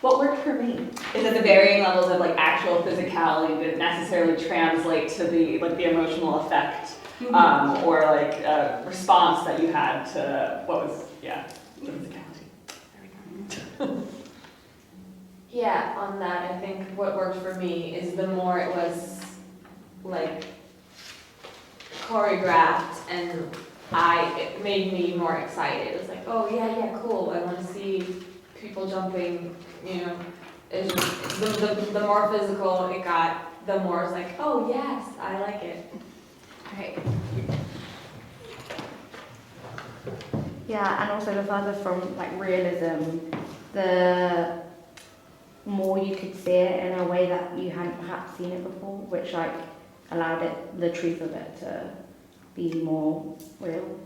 What worked for me is that the varying levels of like actual physicality didn't necessarily translate to the emotional effect or like response that you had to what was the physicality. There we go. Yeah, on that, I think what worked for me is the more it was like choreographed and it made me more excited. It was like, oh yeah, cool. I want to see people jumping, you know. It's just, the more physical it got, the more it's like, oh yes, I like it. Right. Yeah, and also the further from like realism, the more you could see it in a way that you hadn't perhaps seen it before, which like allowed it, the truth of it, to be more real.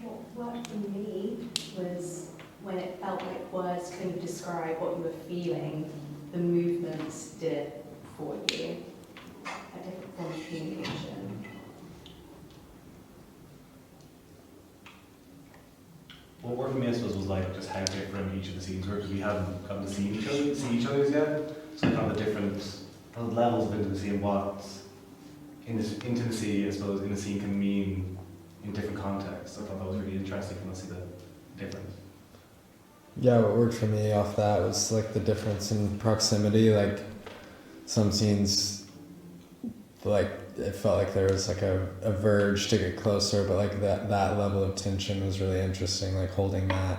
What worked for me was when it felt like words couldn't describe what you were feeling, the movements did it for you. A different form of communication. What worked for me, I suppose, was like just how different each of the scenes were, because we hadn't gotten to see each other's yet. So kind of the different levels of intimacy and what intimacy, I suppose, in a scene can mean in different contexts. I thought that was really interesting to see the difference. Yeah, what worked for me off that was like the difference in proximity. Like some scenes, like it felt like there was like a verge to get closer, but like that level of tension was really interesting, like holding that.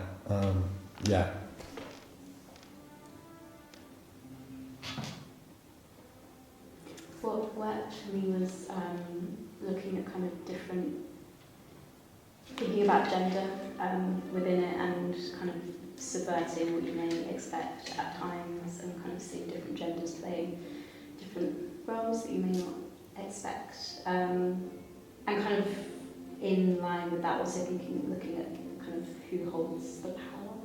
Yeah. What worked for me was looking at kind of different, thinking about gender within it and kind of subverting what you may expect at times and kind of seeing different genders playing different roles that you may not expect. And kind of in line with that, also looking at kind of who holds the power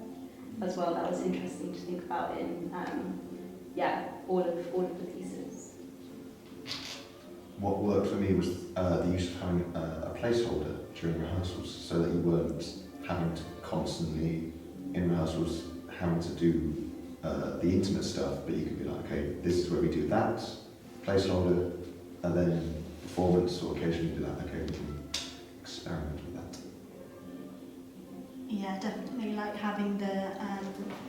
as well. That was interesting to think about in all of the pieces. What worked for me was the use of having a placeholder during rehearsals, so that you weren't having to constantly, in rehearsals, having to do the intimate stuff, but you could be like, okay, this is where we do that, placeholder, and then performance, or occasionally do that, okay, we can experiment with that. Yeah, definitely, like having the,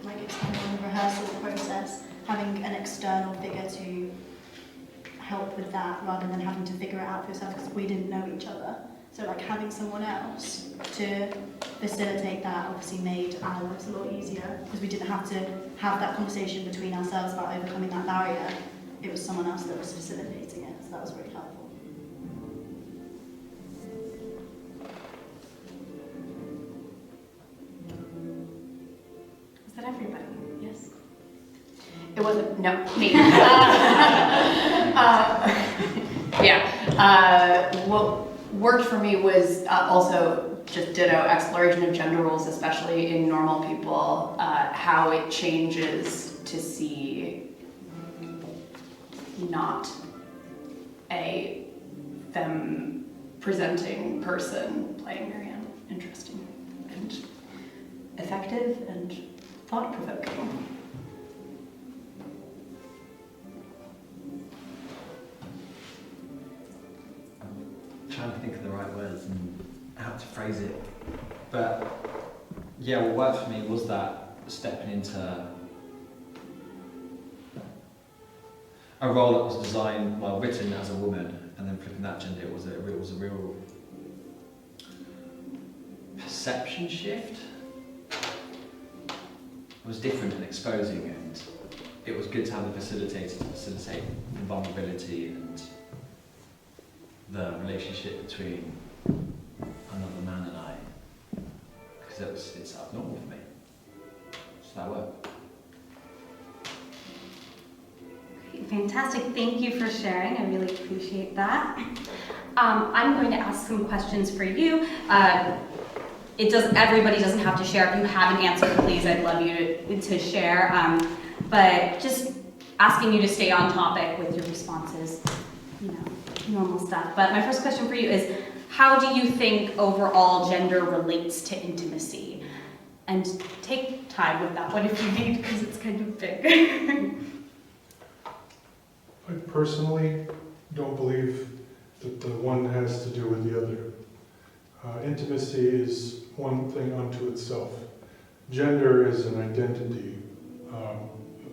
like extended on the rehearsal process, having an external figure to help with that rather than having to figure it out for yourself, because we didn't know each other. So like having someone else to facilitate that obviously made our lives a lot easier, because we didn't have to have that conversation between ourselves about overcoming that barrier. It was someone else that was facilitating it, so that was really helpful. Is that everybody? Yes. It wasn't, no, me. What worked for me was also just ditto exploration of gender roles, especially in normal people, how it changes to see not a femme presenting person playing Marianne. Interesting and effective and thought-provoking. Trying to think of the right words and how to phrase it, but yeah, what worked for me was that stepping into a role that was designed, well, written as a woman, and then flipping that gender. It was a real perception shift. It was different and exposing, and it was good to have the facilitator to facilitate vulnerability and the relationship between another man and I, because it's abnormal for me. So that worked. Fantastic, thank you for sharing. I really appreciate that. I'm going to ask some questions for you. Everybody doesn't have to share. If you have an answer, please, I'd love you to share. But just asking you to stay on topic with your responses, normal stuff. But my first question for you is, how do you think overall gender relates to intimacy? and take time with that one if you need, because it's kind of big. I personally don't believe that the one has to do with the other. Intimacy is one thing unto itself. Gender is an identity,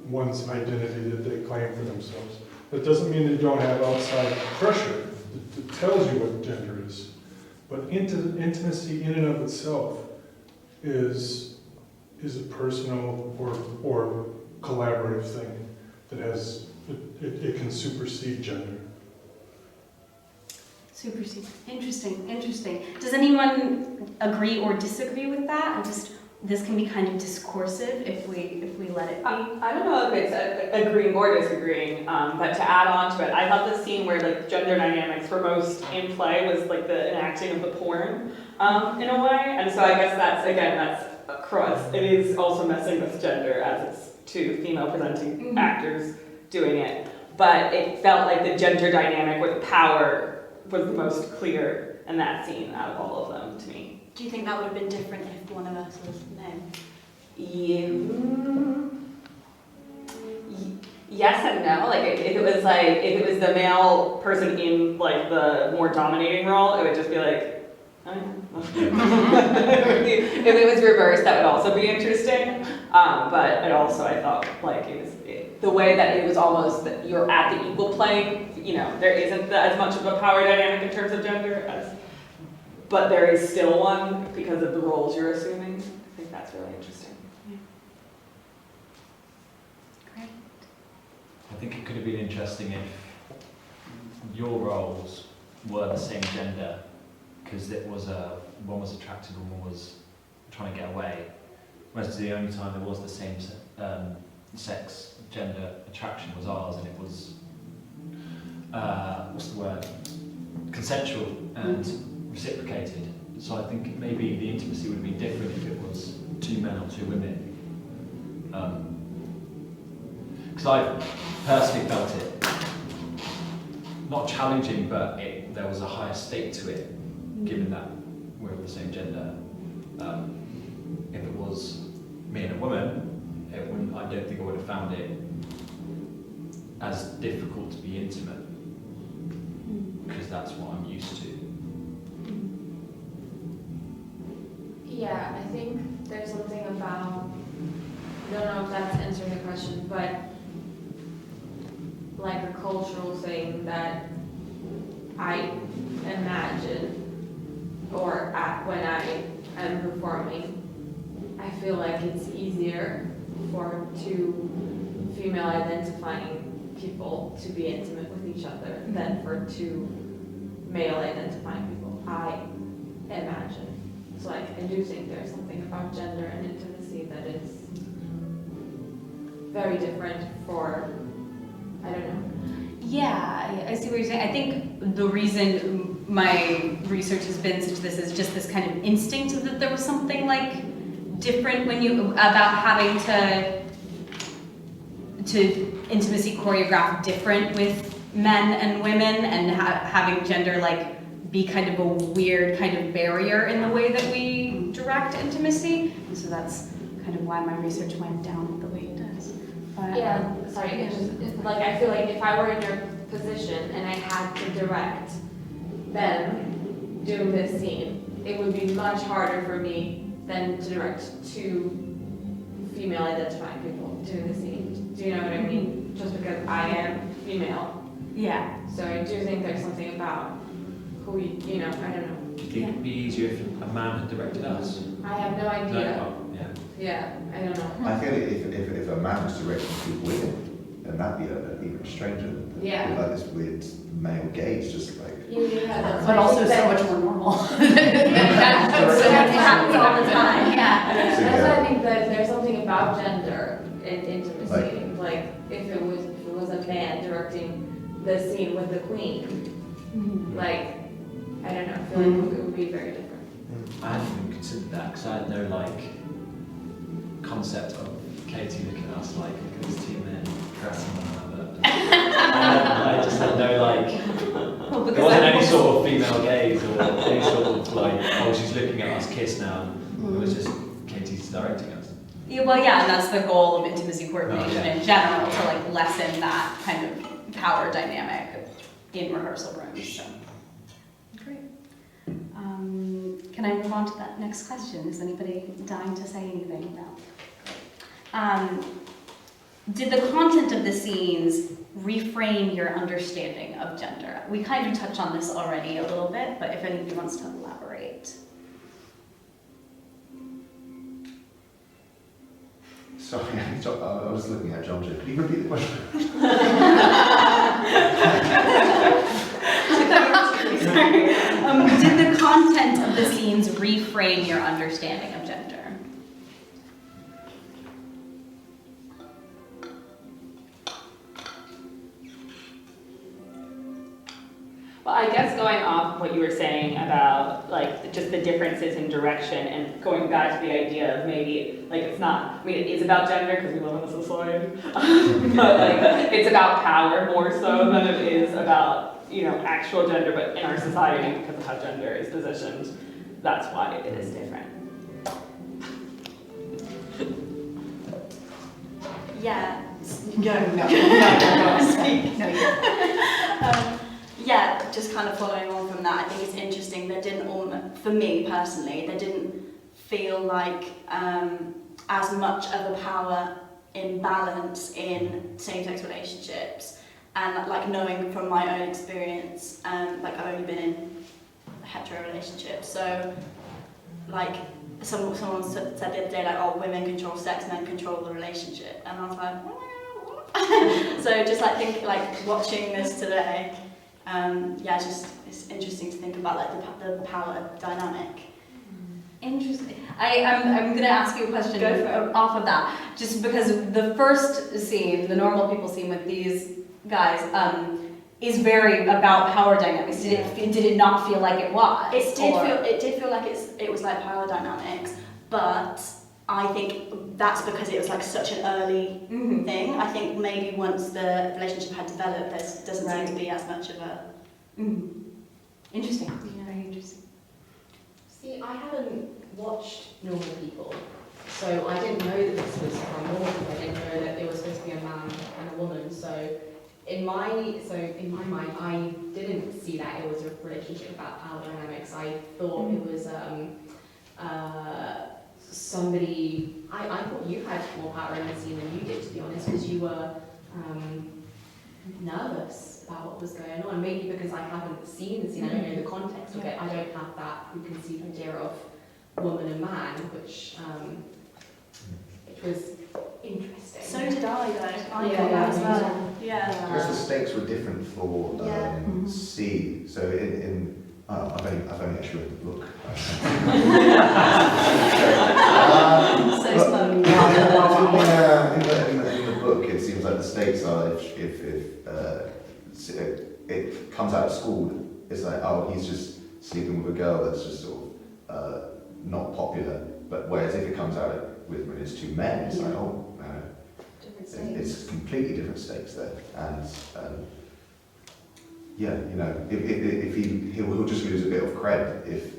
one's identity that they claim for themselves. That doesn't mean they don't have outside pressure that tells you what gender is. But intimacy in and of itself is a personal or collaborative thing that has, it can supersede gender. Supersede. Interesting. Does anyone agree or disagree with that? This can be kind of discursive if we let it be. I don't know if it's agreeing or disagreeing, but to add on to it, I thought the scene where like gender dynamics were most in play was like the enacting of the porn in a way, and so I guess that's across. It is also messing with gender as it's two female presenting actors doing it, but it felt like the gender dynamic with power was the most clear in that scene out of all of them to me. Do you think that would have been different if one of us was men? Yes and no. Like if it was the male person in like the more dominating role, it would just be like, oh yeah. If it was reversed, that would also be interesting. But it also, I thought like the way that it was almost that you're at the equal plane. You know, there isn't as much of a power dynamic in terms of gender but there is still one because of the roles you're assuming. I think that's really interesting. Yeah. Great. I think it could have been interesting if your roles were the same gender, because it was one was attracted and one was trying to get away. Whereas the only time there was the same sex gender attraction was ours, and it was what's the word? Consensual and reciprocated. So I think maybe the intimacy would be different if it was two men or two women. Because I personally felt it not challenging, but there was a higher stake to it, given that we're of the same gender. If it was me and a woman, I don't think I would have found it as difficult to be intimate, because that's what I'm used to. Yeah, I think there's something about, I don't know if that's answering the question, but like a cultural thing that I imagine, or when I am performing, I feel like it's easier for two female identifying people to be intimate with each other than for two male identifying people, I imagine. So like, I do think there's something about gender and intimacy that is very different for, I don't know. Yeah, I see what you're saying. I think the reason my research has been such this is just this kind of instinct that there was something like different about having to intimacy choreograph different with men and women, and having gender like be kind of a weird kind of barrier in the way that we direct intimacy. And so that's kind of why my research went down the way it does. But, Yeah, sorry, it's like I feel like if I were in your position and I had to direct them doing this scene, it would be much harder for me than to direct two female identifying people doing the scene. Do you know what I mean? Just because I am female. yeah. So I do think there's something about who you know, I don't know. Do you think it'd be easier if a man had directed us? I have no idea. No, yeah. Yeah, I don't know. I feel if a man was directing two women, then that'd be even stranger than Yeah. like this weird male gaze, just like. Yeah, that's But why I also think so that- much more normal. So it happens all the time. Yeah. That's why I think that there's something about gender and intimacy. Like if it was a man directing the scene with the queen, like I don't know, I feel like it would be very different. I hadn't even considered that, because I had no concept of Katie looking at us like, look at this two men dressing one another. I just had no there wasn't any sort of female gaze or any sort of oh, she's looking at us kiss now. It was just Katie's directing us. Yeah, well, yeah, and that's the goal of intimacy coordination in general, to like lessen that kind of power dynamic in rehearsal rooms. So, great. Can I move on to that next question? Is anybody dying to say anything about? Did the content of the scenes reframe your understanding of gender? We kind of touched on this already a little bit, but if anybody wants to elaborate. Sorry, I was looking at John. Could you repeat the question? Sorry. Did the content of the scenes reframe your understanding of gender? Well, I guess going off what you were saying about like just the differences in direction and going back to the idea of maybe like it's not, I mean it is about gender because we live in a society, but like it's about power more so than it is about, you know, actual gender, but in our society because of how gender is positioned, that's why it is different. Yeah. No. Speak. No, yeah, just kind of following on from that, I think it's interesting. There didn't, for me personally, there didn't feel like as much of a power imbalance in same-sex relationships, and like knowing from my own experience, like I've only been in hetero relationships, so like someone said the other day like, oh, women control sex, men control the relationship, and I was like, oh my God. So just like watching this today. Yeah, it's interesting to think about like the power dynamic. Interesting. I'm going to ask you a question off of that, just because the first scene, the normal people scene with these guys, is very about power dynamics. Did it not feel like it was? It did feel like it was like power dynamics, but I think that's because it was like such an early thing. I think maybe once the relationship had developed, there doesn't seem to be as much of a... Interesting. Yeah, very interesting. See, I haven't watched Normal People, so I didn't know that this was from Normal People. I didn't know that it was supposed to be a man and a woman. So in my mind, I didn't see that it was a relationship about power dynamics. I thought it was somebody. I thought you had more power in the scene than you did, to be honest, because you were nervous about what was going on. Maybe because I haven't seen the scene, I don't know the context of it. I don't have that preconceived idea of woman and man, which was interesting. So did I, though. I got Yeah, that as well. Yeah. I guess the stakes were different for Yeah. C. So I've only actually read the book. So slow. In the book, it seems like the stakes are if it comes out of school, it's like, oh, he's just sleeping with a girl that's just sort of not popular. But whereas if it comes out with when it's two men, it's like, oh, it's completely different stakes there. And yeah, you know, if he'll just lose a bit of cred if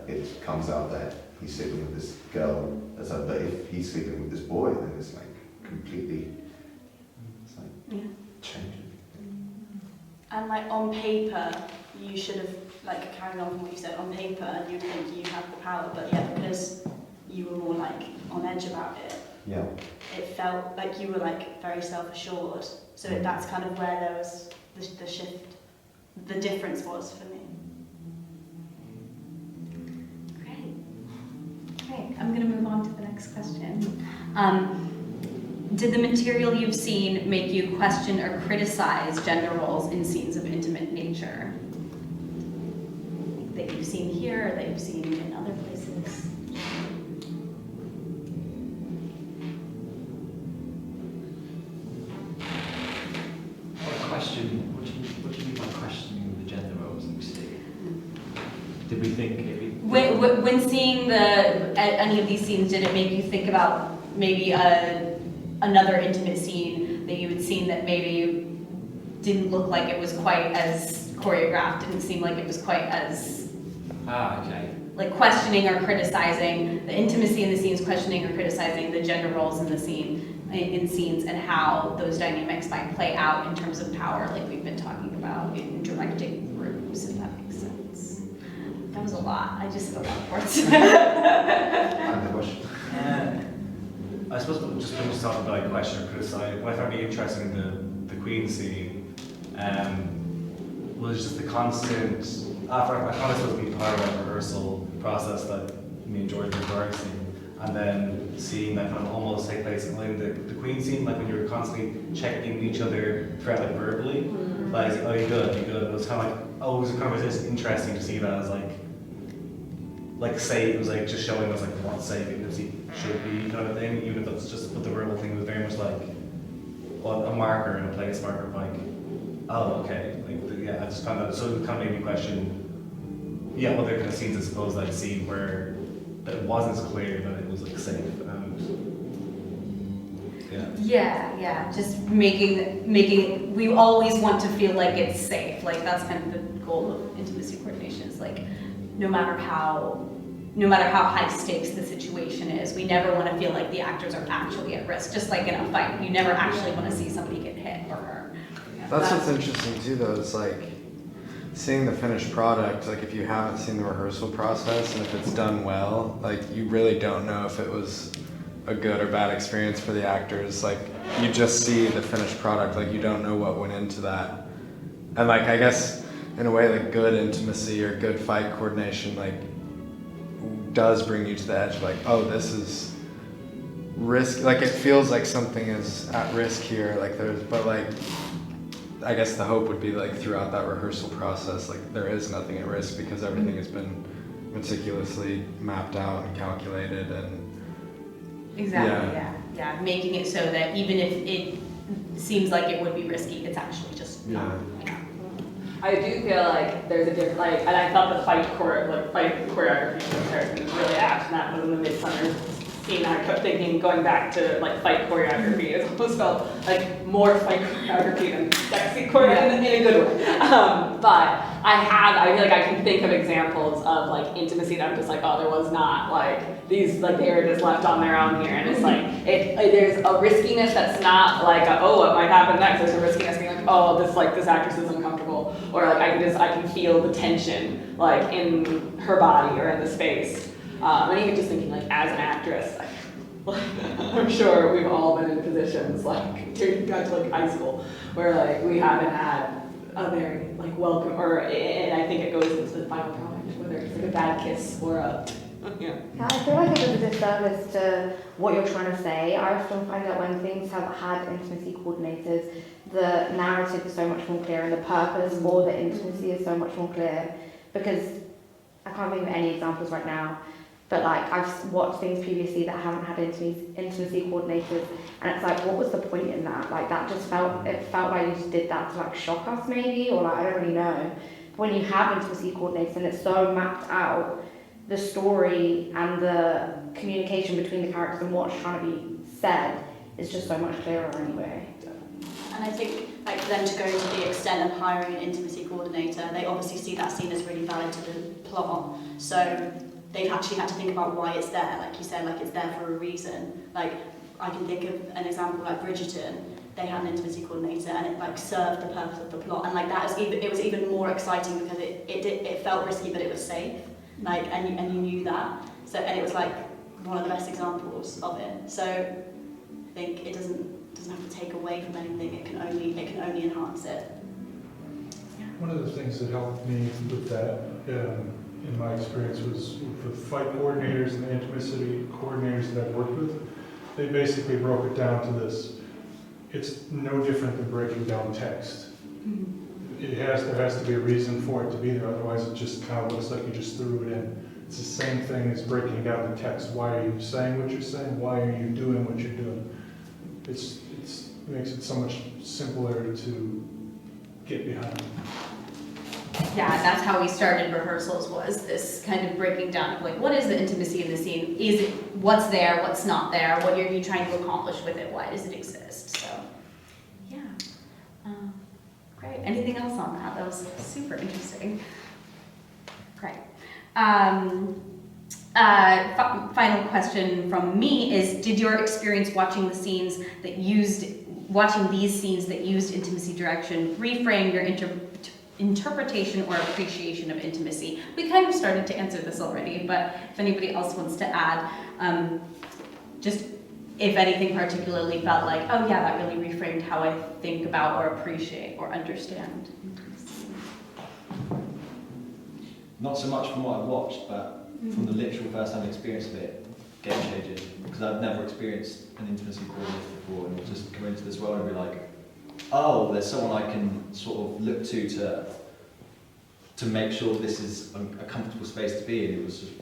it comes out that he's sleeping with this girl. But if he's sleeping with this boy, then it's like completely, it's like changing. And like on paper, you should have, like carrying on from what you said, on paper you'd think you have the power, but yeah, because you were more like on edge about it, it felt like you were like very self-assured. So that's kind of where there was the shift, the difference was for me. Great. I'm going to move on to the next question. Did the material you've seen make you question or criticize gender roles in scenes of intimate nature? That you've seen here or that you've seen in other places? What do you mean by questioning the gender roles that we see? Did we think When seeing any of these scenes, did it make you think about maybe another intimate scene that you had seen that maybe didn't look like it was quite as choreographed, didn't seem like it was quite as... okay. like questioning or criticizing the intimacy in the scenes, questioning or criticizing the gender roles in the scene, in scenes, and how those dynamics might play out in terms of power, like we've been talking about in directing groups, if that makes sense. That was a lot. I just said a lot of words. I have a question. I suppose just when you talk about like question or criticize, what I found really interesting in the Queen scene was just the constant, after I found it supposed to be part of that rehearsal process that me and George were Burke scene, and then seeing that kind of almost take place in the Queen scene, like when you were constantly checking each other throughout like verbally, like, oh, you good, you good. It was kind of like, oh, it was kind of just interesting to see that as like safe. It was like just showing us like what safe intimacy should be, kind of thing. Even if it's just, but the verbal thing was very much like a marker and a place marker of like, oh, okay, like yeah. I just found that so it kind of made me question, yeah, other kind of scenes I suppose I'd seen where it wasn't as clear that it was like safe and Yeah, just making we always want to feel like it's safe. Like that's kind of the goal of intimacy coordination, is like no matter how high stakes the situation is, we never want to feel like the actors are actually at risk. Just like in a fight, you never actually want to see somebody get hit or hurt. That's what's interesting too, though, is like seeing the finished product. Like if you haven't seen the rehearsal process and if it's done well, like you really don't know if it was a good or bad experience for the actors. Like you just see the finished product, like you don't know what went into that. And like I guess in a way, like good intimacy or good fight coordination like does bring you to the edge, like, oh, this is risk, like it feels like something is at risk here, like there's, but like I guess the hope would be like throughout that rehearsal process, like there is nothing at risk because everything has been meticulously mapped out and calculated and Exactly, yeah. Making it so that even if it seems like it would be risky, it's actually just not. Yeah. I do feel like there's a different, like, and I thought the fight choreography comparison was really apt in that one in the Midsummer scene. I kept thinking, going back to like fight choreography, it almost felt like more fight choreography than sexy choreography in a good way. But I feel like I can think of examples of like intimacy that I'm just like, oh, there was not like these, like they were just left on their own here, and it's like there's a riskiness that's not like oh, what might happen next. There's a riskiness being like, oh, this actress is uncomfortable, or like I can feel the tension like in her body or in the space. And even just thinking like as an actress, I'm sure we've all been in positions like to go to like high school where like we haven't had a very like welcome, and I think it goes into the final product, whether it's like a bad kiss or a Yeah, I feel like it does a disservice to what you're trying to say. I often find that when things have had intimacy coordinators, the narrative is so much more clear and the purpose for the intimacy is so much more clear, because I can't think of any examples right now, but like I've watched things previously that haven't had intimacy coordinators, and it's like, what was the point in that? Like that just felt like you just did that to like shock us maybe, or like I don't really know. But when you have intimacy coordinators and it's so mapped out, the story and the communication between the characters and what's trying to be said is just so much clearer anyway. And I think like for them to go to the extent of hiring an intimacy coordinator, they obviously see that scene as really valid to the plot. So they've actually had to think about why it's there. Like you said, like it's there for a reason. Like I can think of an example like Bridgerton. They had an intimacy coordinator and it like served the purpose of the plot. And like that was it was even more exciting because it felt risky but it was safe. Like and you knew that. So and it was like one of the best examples of it. So I think it doesn't have to take away from anything. It can only enhance it. Yeah. One of the things that helped me with that, in my experience, was with the fight coordinators and the intimacy coordinators that I've worked with. They basically broke it down to this: it's no different than breaking down text. There has to be a reason for it to be there. Otherwise, it just kind of looks like you just threw it in. It's the same thing as breaking down the text. Why are you saying what you're saying? Why are you doing what you're doing? It makes it so much simpler to get behind. Yeah, that's how we started rehearsals, was this kind of breaking down of like, what is the intimacy in the scene? Is it what's there, what's not there? What are you trying to accomplish with it? Why does it exist? So, yeah. Great. Anything else on that? That was super interesting. Great. Final question from me is, did your experience watching these scenes that used intimacy direction reframe your interpretation or appreciation of intimacy? We kind of started to answer this already, but if anybody else wants to add, just if anything particularly felt like, oh yeah, that really reframed how I think about or appreciate or understand intimacy. Not so much from what I've watched, but from the literal first-hand experience of it, game changing. Because I've never experienced an intimacy coordinator before, and just come into this world and be like, oh, there's someone I can sort of look to make sure this is a comfortable space to be in. It was just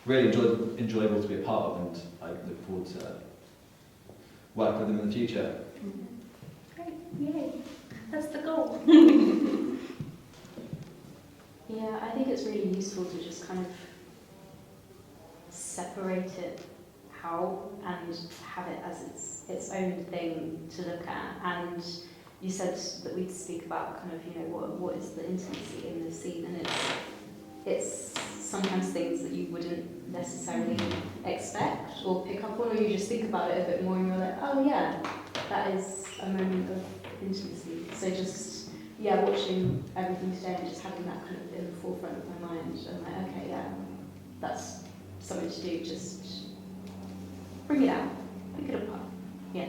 really enjoyable to be a part of, and I look forward to work with them in the future. Great, yay, that's the goal. Yeah, I think it's really useful to just kind of separate it out and have it as its own thing to look at. And you said that we'd speak about kind of, you know, what is the intimacy in the scene, and it's sometimes things that you wouldn't necessarily expect or pick up on, or you just think about it a bit more and you're like, oh yeah, that is a moment of intimacy. So just, yeah, watching everything today and just having that kind of in the forefront of my mind, I'm like, okay, yeah, that's something to do, just bring it out, pick it apart, yeah.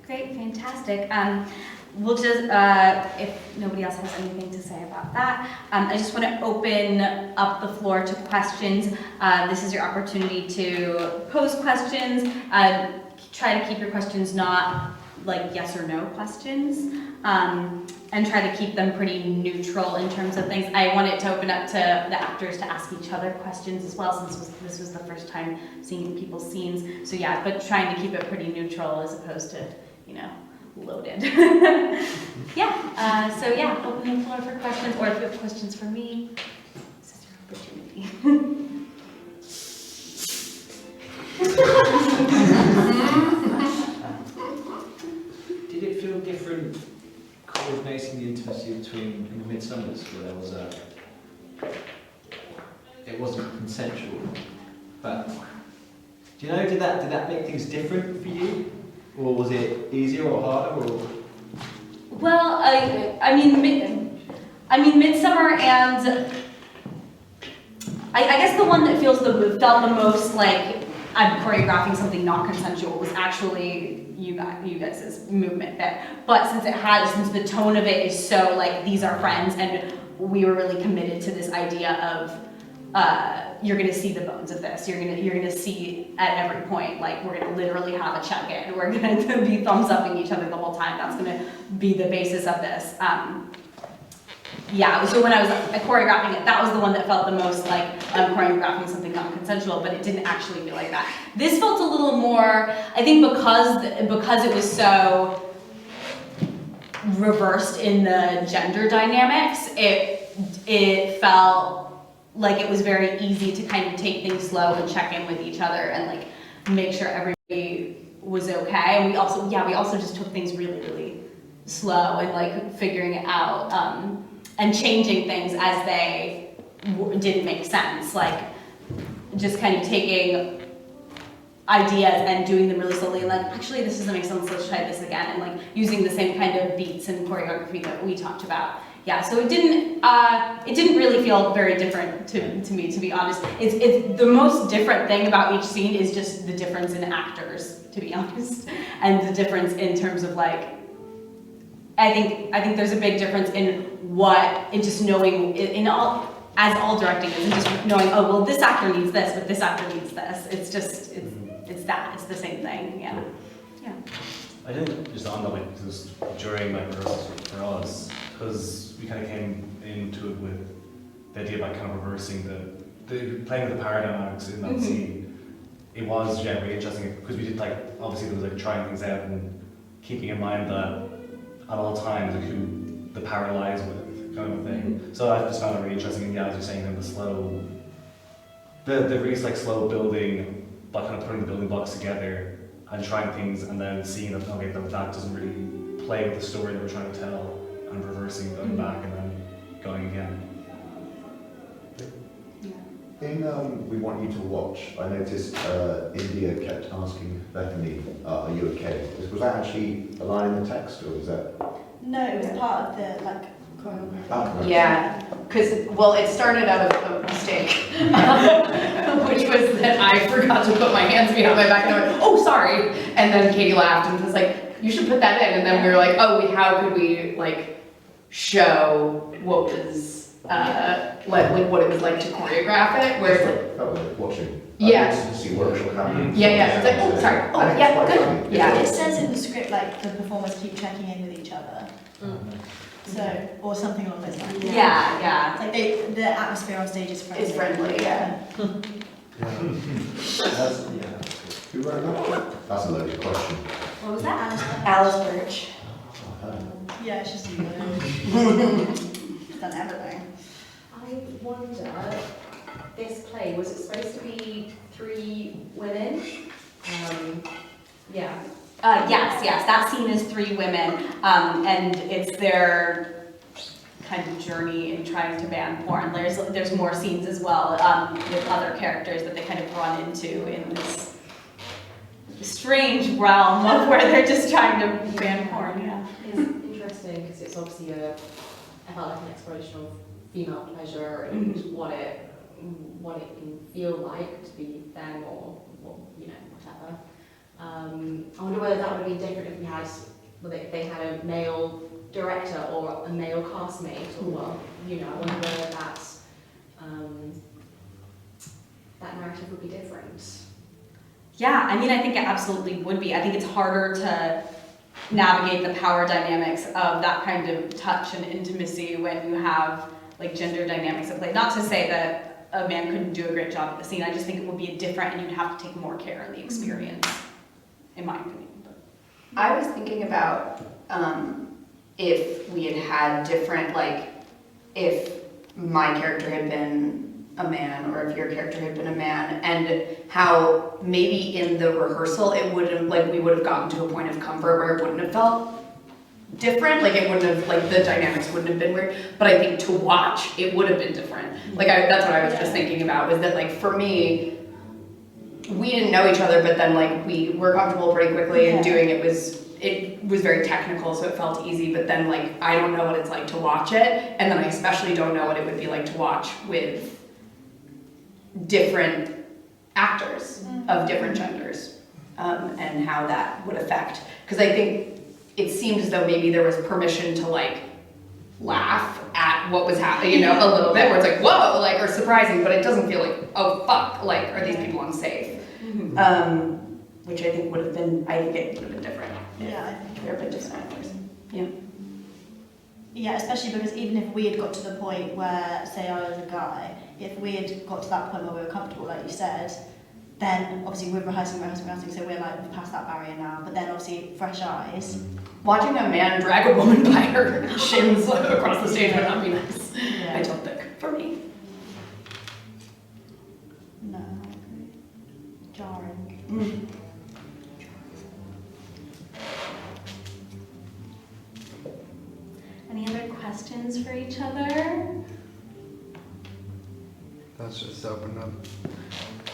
Great, fantastic. We'll just, if nobody else has anything to say about that, I just want to open up the floor to questions. This is your opportunity to pose questions. Try to keep your questions not like yes or no questions, and try to keep them pretty neutral in terms of things. I want it to open up to the actors to ask each other questions as well, since this was the first time seeing people's scenes. So yeah, but trying to keep it pretty neutral as opposed to, you know, loaded. Yeah, so yeah, open the floor for questions, or if you have questions for me, this is your opportunity. Did it feel different coordinating the intimacy between in the Midsummers, where there was it wasn't consensual, but do you know, did that make things different for you? Or was it easier or harder? Or? Well, I mean, Midsummer, and I guess the one that felt the most like I'm choreographing something not consensual was actually you guys' movement bit. But since the tone of it is so like these are friends, and we were really committed to this idea of you're gonna see the bones of this. You're gonna see at every point, like we're gonna literally have a check-in. We're gonna be thumbs-upping each other the whole time. That's gonna be the basis of this. Yeah, so when I was choreographing it, that was the one that felt the most like I'm choreographing something non-consensual, but it didn't actually feel like that. This felt a little more, I think because it was so reversed in the gender dynamics, it felt like it was very easy to kind of take things slow and check in with each other and like make sure everybody was okay. And we also just took things really, really slow and like figuring it out and changing things as they didn't make sense. Like just kind of taking ideas and doing them really slowly and like, actually this doesn't make sense, let's try this again, and like using the same kind of beats and choreography that we talked about. Yeah, so it didn't really feel very different to me, to be honest. It's the most different thing about each scene is just the difference in actors, to be honest, and the difference in terms of like, I think there's a big difference in just knowing as all directing is, and just knowing, oh well, this actor needs this, but this actor needs this. It's the same thing. Yeah. I didn't just on that, like, just during my rehearsals for us, because we kind of came into it with the idea about kind of reversing the playing with the paradigms in that scene. It was really interesting because we did like, obviously there was like trying things out and keeping in mind that at all times like who the power lies with, kind of a thing. So I just found it really interesting, and yeah, as you're saying, then the really like slow building, but kind of putting the building blocks together and trying things, and then seeing that okay, that doesn't really play with the story that we're trying to tell, and coming back and then going again. In We Want You to Watch, I noticed India kept asking Bethany, are you okay? Was that actually a line in the text, or was that? No, it was part of the like choreography. Right. Yeah, because, well, it started out of a mistake, which was that I forgot to put my hands behind my back and I went, oh, sorry. And then Katie laughed and was like, you should put that in. And then we were like, oh, how could we like show what was, like what it was like to choreograph it, where it's like, Felt like watching. Yeah. To see workshop happening. yeah, it's like, oh, sorry, oh, And it's yeah, quite good, funny. yeah. It says in the script like the performers keep checking in with each other. So, or something along those lines. Yeah. It's like the atmosphere on stage is friendly. It's friendly, yeah. Who wrote that? That's a loaded question. What was that? Alice Birch. Yeah, it's just you. She's done everything. I wonder, this play, was it supposed to be 3 women? Yeah. Yes, that scene is 3 women, and it's their kind of journey in trying to ban porn. There's more scenes as well, with other characters that they kind of run into in this strange realm of where they're just trying to ban porn, yeah. It's interesting because it's obviously I felt like an exploration of female pleasure and what it can feel like to be them or whatever. I wonder whether that would have been different if we had, if they had a male director or a male castmate, or I wonder whether that narrative would be different. Yeah, I mean, I think it absolutely would be. I think it's harder to navigate the power dynamics of that kind of touch and intimacy when you have like gender dynamics at play. Not to say that a man couldn't do a great job at the scene. I just think it would be different, and you'd have to take more care in the experience, in my opinion. But. I was thinking about if we had different, like, if my character had been a man or if your character had been a man, and how maybe in the rehearsal it wouldn't, like, we would have gotten to a point of comfort where it wouldn't have felt different, like it wouldn't have, like the dynamics wouldn't have been weird, but I think to watch it would have been different. Like that's what I was just thinking about, was that like for me, we didn't know each other, but then like we were comfortable pretty quickly, and doing it was very technical, so it felt easy, but then like I don't know what it's like to watch it, and then I especially don't know what it would be like to watch with different actors of different genders, and how that would affect, because I think it seemed as though maybe there was permission to like laugh at what was happening, a little bit, where it's like, whoa, like, or surprising, but it doesn't feel like, oh fuck, like, are these people unsafe? Which I think would have been, I think it would have been different. Yeah, I think There have been different actors. Yeah. Yeah, especially because even if we had got to the point where, say I was a guy, if we had got to that point where we were comfortable, like you said, then obviously we're rehearsing, so we're like, we've passed that barrier now, but then obviously fresh eyes. Watching a man drag a woman by her shins across the stage would not be nice, Yeah. I don't think, for me. No, I agree. Jarring. Any other questions for each other? That's just opened up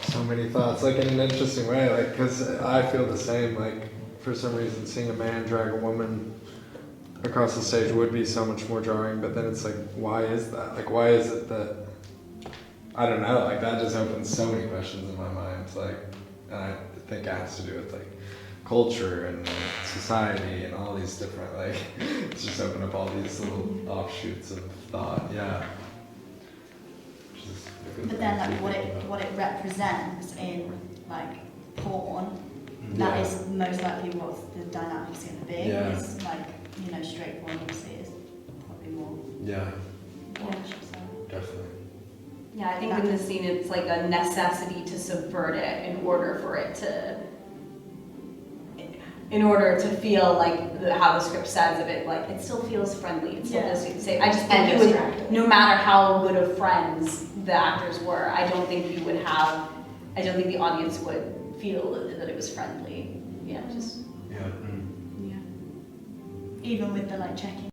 so many thoughts, like in an interesting way, like, because I feel the same, like, for some reason seeing a man drag a woman across the stage would be so much more jarring, but then it's like, why is that? Like, why is it that, I don't know, like, that just opens so many questions in my mind, like, and I think it has to do with, like, culture and society and all these different, like, it's just opened up all these little offshoots of thought, yeah. But then like what it represents in like porn, that is most likely what the dynamic's gonna be. Yeah. It's like, straight porn obviously is probably more Yeah, watched, so. definitely. Yeah, I think in this scene it's like a necessity to subvert it in order for it to, in order to feel like how the script says of it, like it still feels friendly, it still feels safe. I just think it would, no matter how good of friends the actors were, I don't think the audience would feel that it was friendly. Yeah, just. Yeah. Even with the like checking